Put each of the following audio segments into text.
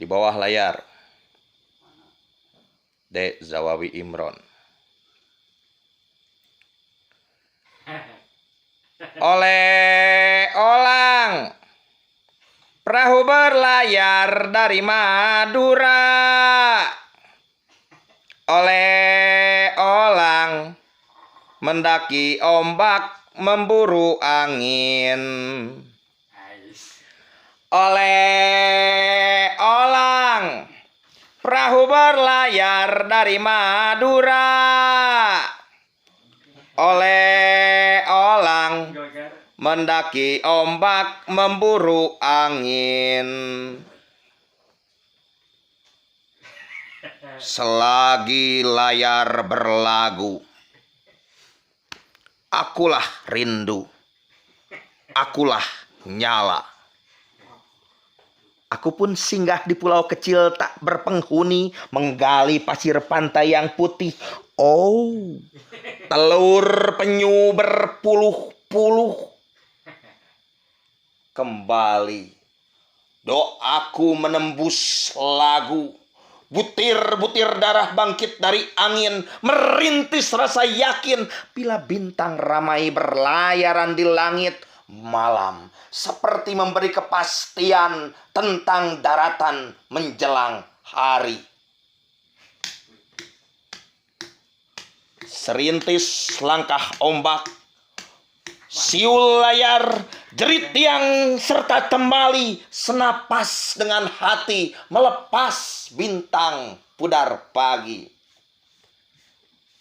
Di bawah layar D. Zawawi Imron. Oleh olang perahu berlayar dari Madura. Oleh olang mendaki ombak memburu angin. Oleh olang perahu berlayar dari Madura. Oleh olang mendaki ombak memburu angin. Selagi layar berlagu, akulah rindu, akulah nyala. Aku pun singgah di pulau kecil tak berpenghuni, menggali pasir pantai yang putih. Oh, telur penyu berpuluh-puluh. Kembali doaku menembus lagu. Butir-butir darah bangkit dari angin, merintis rasa yakin bila bintang ramai berlayaran di langit. Malam seperti memberi kepastian tentang daratan menjelang hari. Serintis langkah ombak, siul layar, jerit tiang serta tembali, senapas dengan hati melepas bintang pudar pagi.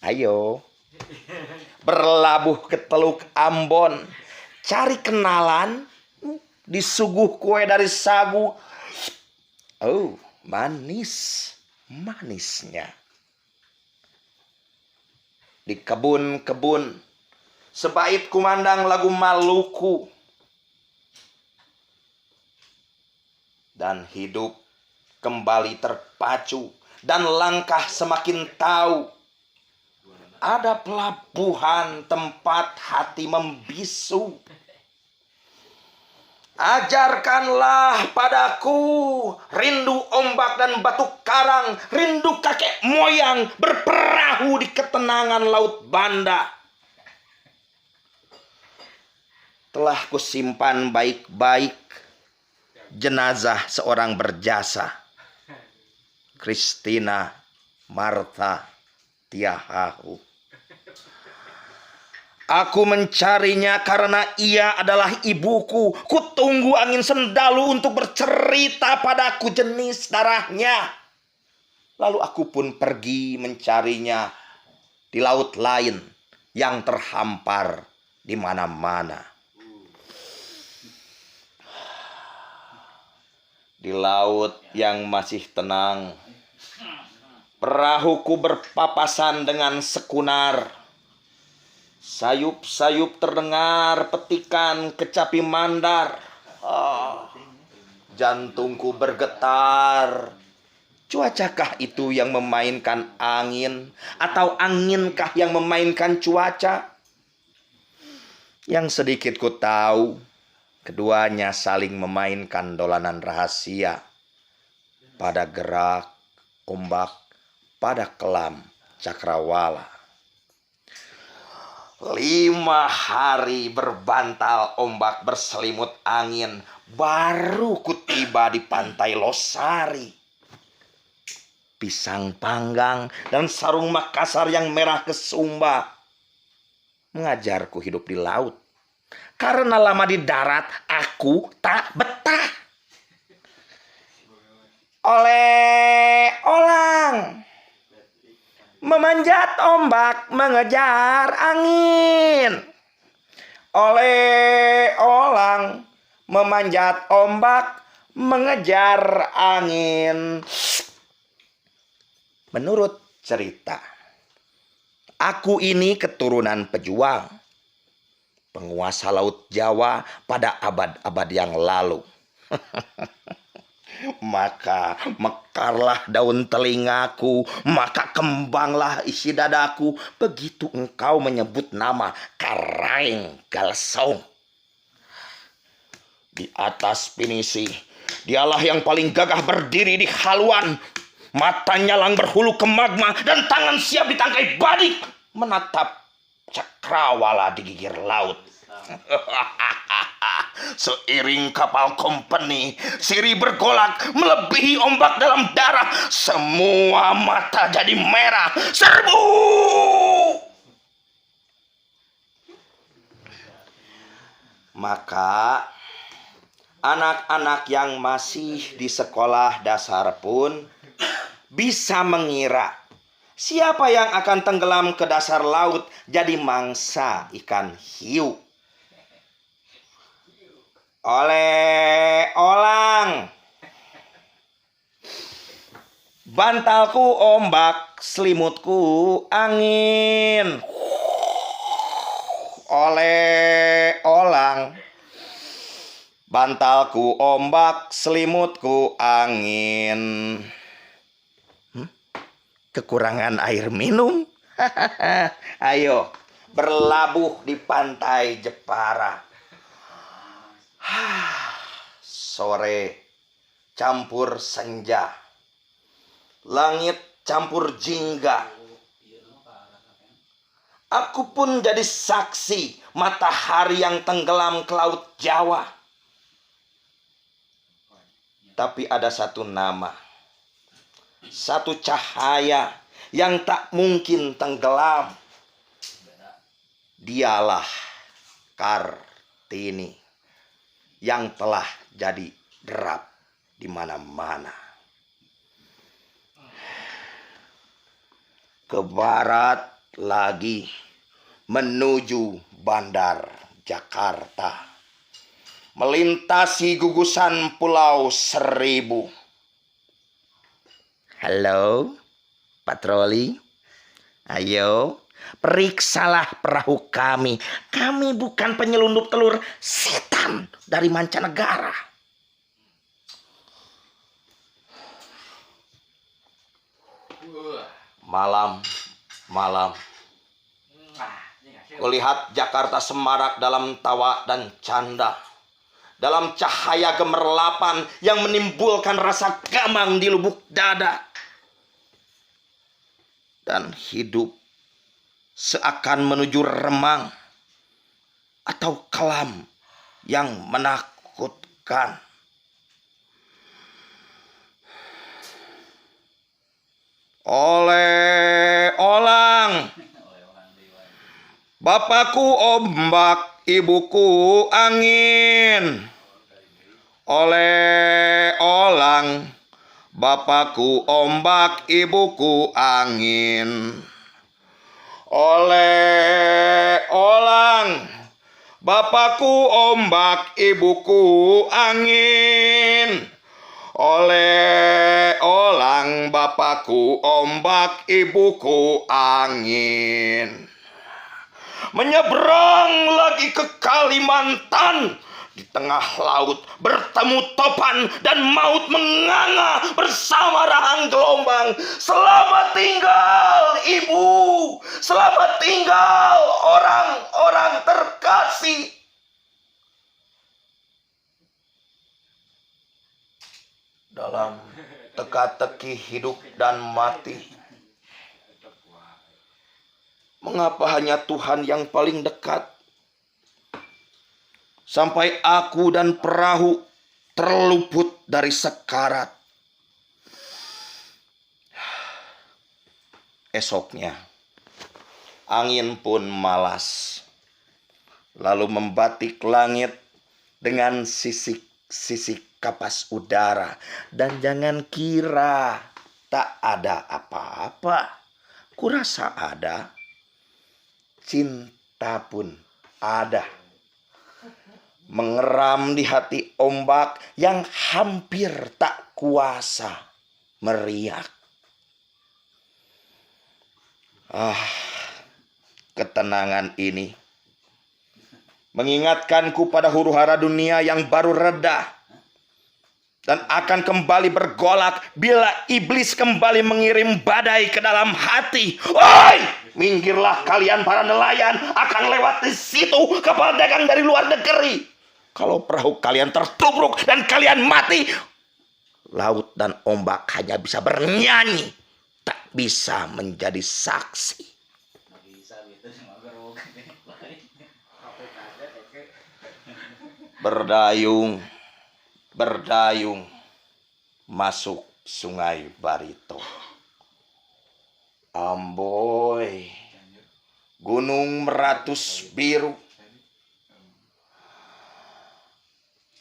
Ayo berlabuh ke Teluk Ambon, cari kenalan, disuguh kue dari sagu. Oh, manisnya. Di kebun-kebun, sebait kumandang lagu Maluku. Dan hidup kembali terpacu, dan langkah semakin tahu. Ada pelabuhan tempat hati membisu. Ajarkanlah padaku rindu ombak dan batu karang, rindu kakek moyang berperahu di ketenangan laut Banda. Telah kusimpan baik-baik jenazah seorang berjasa, Christina Martha Tiahahu. Aku mencarinya karena ia adalah ibuku. Kutunggu angin sendalu untuk bercerita padaku jenis darahnya. Lalu aku pun pergi mencarinya di laut lain yang terhampar di mana-mana. Di laut yang masih tenang, perahuku berpapasan dengan sekunar. Sayup-sayup terdengar petikan kecapi mandar. Jantungku bergetar. Cuacakah itu yang memainkan angin? Atau anginkah yang memainkan cuaca? Yang sedikit ku tahu, keduanya saling memainkan dolanan rahasia. Pada gerak ombak, pada kelam cakrawala. 5 hari berbantal ombak berselimut angin, baru ku tiba di pantai Losari. Pisang panggang dan sarung Makassar yang merah kesumba mengajarku hidup di laut. Karena lama di darat, aku tak betah. Oleh olang memanjat ombak mengejar angin. Oleh olang memanjat ombak mengejar angin. Menurut cerita, aku ini keturunan pejuang, penguasa laut Jawa pada abad-abad yang lalu. Maka mekarlah daun telingaku, maka kembanglah isi dadaku, begitu engkau menyebut nama Karaeng Galsong. Di atas pinisi Dialah yang paling gagah berdiri di haluan. Mata nyalang berhulu ke magma dan tangan siap ditangkai badik menatap cakrawala di gigir laut. Seiring kapal company sirih bergolak melebihi ombak dalam darah, semua mata jadi merah. Serbu! Maka anak-anak yang masih di sekolah dasar pun bisa mengira siapa yang akan tenggelam ke dasar laut jadi mangsa ikan hiu. Oleh olang, bantalku ombak, selimutku angin. Oleh olang, bantalku ombak, selimutku angin. Kekurangan air minum? Ayo berlabuh di pantai Jepara. Sore campur senja, langit campur jingga. Aku pun jadi saksi matahari yang tenggelam ke laut Jawa. Tapi ada satu nama, satu cahaya yang tak mungkin tenggelam. Dialah Kartini yang telah jadi derap di mana-mana. Ke barat lagi menuju Bandar Jakarta, melintasi gugusan Pulau Seribu. Halo, patroli. Ayo, periksalah perahu kami. Kami bukan penyelundup telur setan dari mancanegara. Malam. Kulihat Jakarta semarak dalam tawa dan canda. Dalam cahaya gemerlapan yang menimbulkan rasa gamang di lubuk dada. Dan hidup seakan menuju remang atau kelam yang menakutkan. Oleh olang, bapakku ombak, ibuku angin. Oleh olang, bapakku ombak, ibuku angin. Oleh olang, bapakku ombak, ibuku angin. Oleh olang, bapakku ombak, ibuku angin. Menyeberang lagi ke Kalimantan. Di tengah laut bertemu topan dan maut menganga bersama rahang gelombang. Selamat tinggal ibu, selamat tinggal orang-orang terkasih. Dalam teka-teki hidup dan mati, mengapa hanya Tuhan yang paling dekat? Sampai aku dan perahu terluput dari sekarat. Esoknya, angin pun malas, lalu membatik langit dengan sisik-sisik kapas udara. Dan jangan kira tak ada apa-apa. Kurasa ada. Cinta pun ada. Mengeram di hati ombak yang hampir tak kuasa meriak. Ketenangan ini mengingatkanku pada huru-hara dunia yang baru reda dan akan kembali bergolak bila iblis kembali mengirim badai ke dalam hati. Woi, minggirlah kalian para nelayan, akan lewat di situ kapal dagang dari luar negeri. Kalau perahu kalian tertubruk dan kalian mati, laut dan ombak hanya bisa bernyanyi, tak bisa menjadi saksi. Berdayung, berdayung, masuk Sungai Barito. Amboy, gunung meratus biru,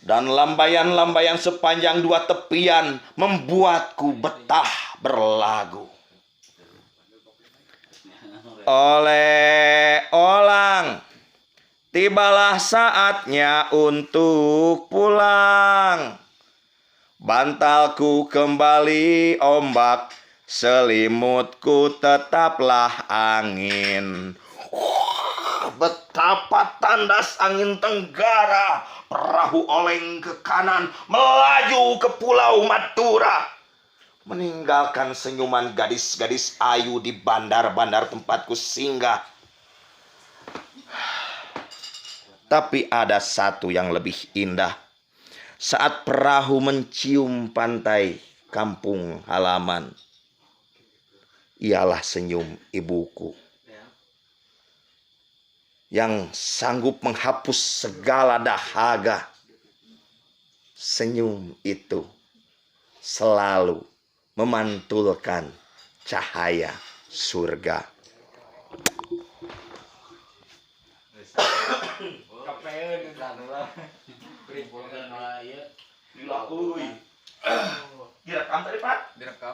dan lambayan-lambayan sepanjang 2 tepian membuatku betah berlagu. Oleh olang, tibalah saatnya untuk pulang. Bantalku kembali ombak, selimutku tetaplah angin. Betapa tandas angin tenggara, perahu oleng ke kanan, melaju ke Pulau Madura, meninggalkan senyuman gadis-gadis ayu di bandar-bandar tempatku singgah. Tapi ada satu yang lebih indah. Saat perahu mencium pantai kampung halaman, ialah senyum ibuku yang sanggup menghapus segala dahaga. Senyum itu selalu memantulkan cahaya surga. Direkam tadi, Pak? Direkam.